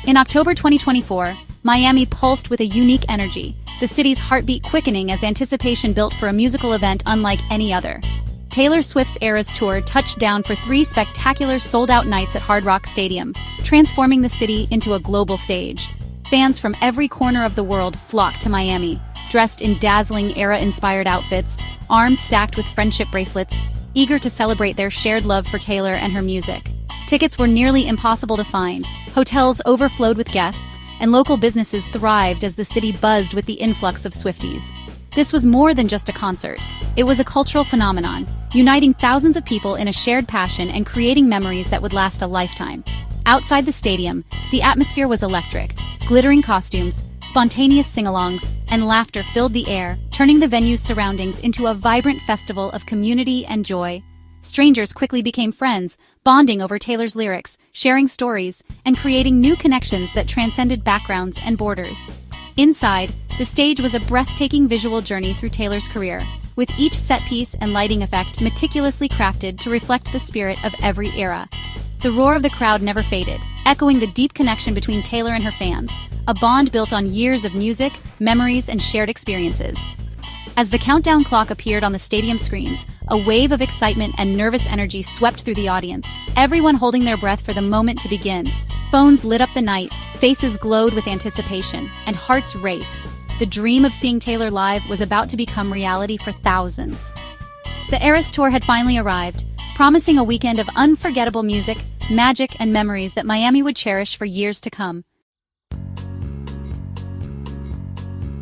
In October 2024, Miami pulsed with a unique energy, the city's heartbeat quickening as anticipation built for a musical event unlike any other. Taylor Swift's Eras Tour touched down for 3 spectacular sold-out nights at Hard Rock Stadium, transforming the city into a global stage. Fans from every corner of the world flocked to Miami, dressed in dazzling era-inspired outfits, arms stacked with friendship bracelets, eager to celebrate their shared love for Taylor and her music. Tickets were nearly impossible to find, hotels overflowed with guests, and local businesses thrived as the city buzzed with the influx of Swifties. This was more than just a concert. It was a cultural phenomenon, uniting thousands of people in a shared passion and creating memories that would last a lifetime. Outside the stadium, the atmosphere was electric. Glittering costumes, spontaneous sing-alongs, and laughter filled the air, turning the venue's surroundings into a vibrant festival of community and joy. Strangers quickly became friends, bonding over Taylor's lyrics, sharing stories, and creating new connections that transcended backgrounds and borders. Inside, the stage was a breathtaking visual journey through Taylor's career, with each set piece and lighting effect meticulously crafted to reflect the spirit of every era. The roar of the crowd never faded, echoing the deep connection between Taylor and her fans, a bond built on years of music, memories, and shared experiences. As the countdown clock appeared on the stadium screens, a wave of excitement and nervous energy swept through the audience, everyone holding their breath for the moment to begin. Phones lit up the night, faces glowed with anticipation, and hearts raced. The dream of seeing Taylor live was about to become reality for thousands. The Eras Tour had finally arrived, promising a weekend of unforgettable music, magic, and memories that Miami would cherish for years to come.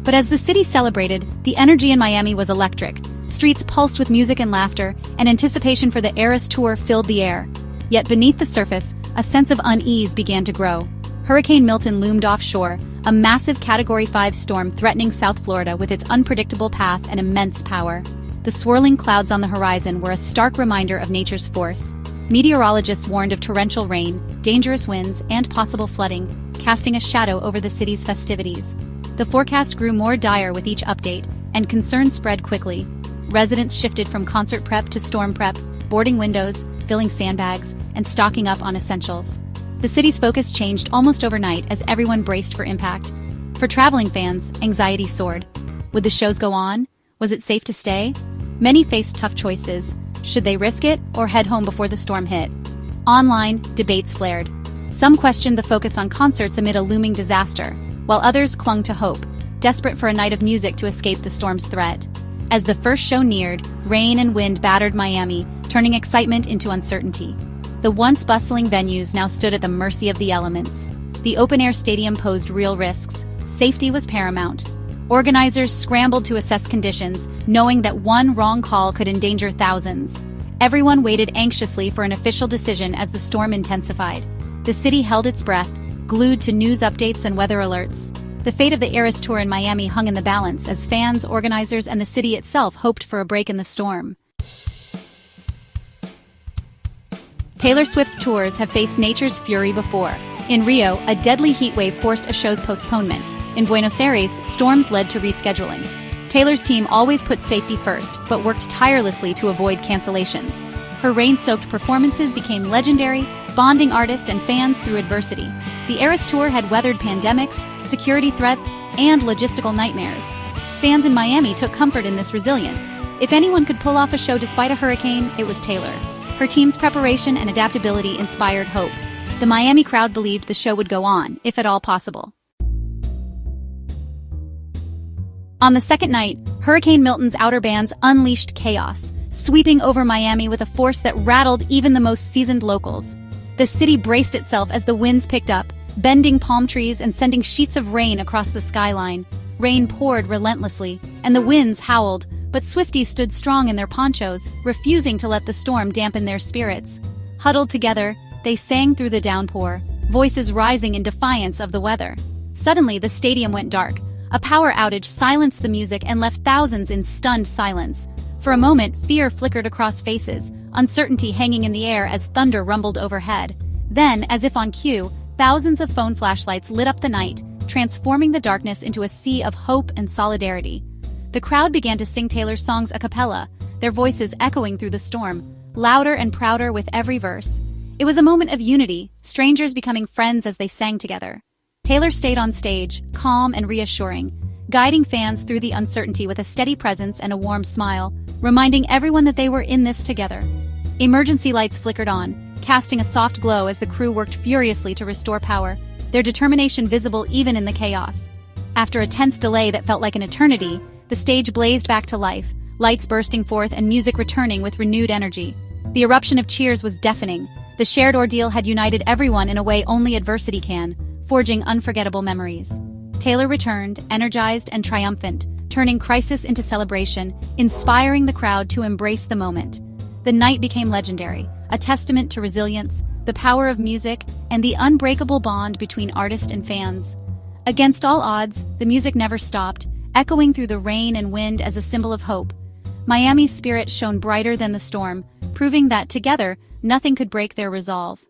But as the city celebrated, the energy in Miami was electric. Streets pulsed with music and laughter, and anticipation for the Eras Tour filled the air. Yet beneath the surface, a sense of unease began to grow. Hurricane Milton loomed offshore, a massive Category 5 storm threatening South Florida with its unpredictable path and immense power. The swirling clouds on the horizon were a stark reminder of nature's force. Meteorologists warned of torrential rain, dangerous winds, and possible flooding, casting a shadow over the city's festivities. The forecast grew more dire with each update, and concerns spread quickly. Residents shifted from concert prep to storm prep, boarding windows, filling sandbags, and stocking up on essentials. The city's focus changed almost overnight as everyone braced for impact. For traveling fans, anxiety soared. Would the shows go on? Was it safe to stay? Many faced tough choices. Should they risk it or head home before the storm hit? Online, debates flared. Some questioned the focus on concerts amid a looming disaster, while others clung to hope, desperate for a night of music to escape the storm's threat. As the first show neared, rain and wind battered Miami, turning excitement into uncertainty. The once bustling venues now stood at the mercy of the elements. The open-air stadium posed real risks. Safety was paramount. Organizers scrambled to assess conditions, knowing that one wrong call could endanger thousands. Everyone waited anxiously for an official decision as the storm intensified. The city held its breath, glued to news updates and weather alerts. The fate of the Eras Tour in Miami hung in the balance as fans, organizers, and the city itself hoped for a break in the storm. Taylor Swift's tours have faced nature's fury before. In Rio, a deadly heatwave forced a show's postponement. In Buenos Aires, storms led to rescheduling. Taylor's team always put safety first, but worked tirelessly to avoid cancellations. Her rain-soaked performances became legendary, bonding artists and fans through adversity. The Eras Tour had weathered pandemics, security threats, and logistical nightmares. Fans in Miami took comfort in this resilience. If anyone could pull off a show despite a hurricane, it was Taylor. Her team's preparation and adaptability inspired hope. The Miami crowd believed the show would go on, if at all possible. On the second night, Hurricane Milton's outer bands unleashed chaos, sweeping over Miami with a force that rattled even the most seasoned locals. The city braced itself as the winds picked up, bending palm trees and sending sheets of rain across the skyline. Rain poured relentlessly, and the winds howled, but Swifties stood strong in their ponchos, refusing to let the storm dampen their spirits. Huddled together, they sang through the downpour, voices rising in defiance of the weather. Suddenly, the stadium went dark. A power outage silenced the music and left thousands in stunned silence. For a moment, fear flickered across faces, uncertainty hanging in the air as thunder rumbled overhead. Then, as if on cue, thousands of phone flashlights lit up the night, transforming the darkness into a sea of hope and solidarity. The crowd began to sing Taylor's songs a cappella, their voices echoing through the storm, louder and prouder with every verse. It was a moment of unity, strangers becoming friends as they sang together. Taylor stayed on stage, calm and reassuring, guiding fans through the uncertainty with a steady presence and a warm smile, reminding everyone that they were in this together. Emergency lights flickered on, casting a soft glow as the crew worked furiously to restore power, their determination visible even in the chaos. After a tense delay that felt like an eternity, the stage blazed back to life, lights bursting forth and music returning with renewed energy. The eruption of cheers was deafening. The shared ordeal had united everyone in a way only adversity can, forging unforgettable memories. Taylor returned, energized and triumphant, turning crisis into celebration, inspiring the crowd to embrace the moment. The night became legendary, a testament to resilience, the power of music, and the unbreakable bond between artist and fans. Against all odds, the music never stopped, echoing through the rain and wind as a symbol of hope. Miami's spirit shone brighter than the storm, proving that, together, nothing could break their resolve.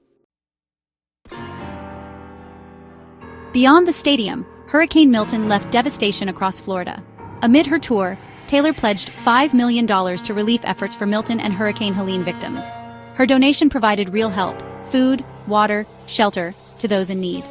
Beyond the stadium, Hurricane Milton left devastation across Florida. Amid her tour, Taylor pledged $5 million to relief efforts for Milton and Hurricane Helene victims. Her donation provided real help, food, water, shelter, to those in need.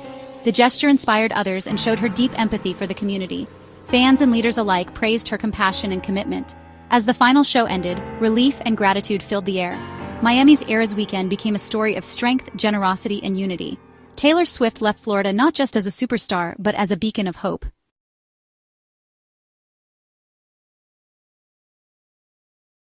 The gesture inspired others and showed her deep empathy for the community. Fans and leaders alike praised her compassion and commitment. As the final show ended, relief and gratitude filled the air. Miami's Eras weekend became a story of strength, generosity, and unity. Taylor Swift left Florida not just as a superstar, but as a beacon of hope.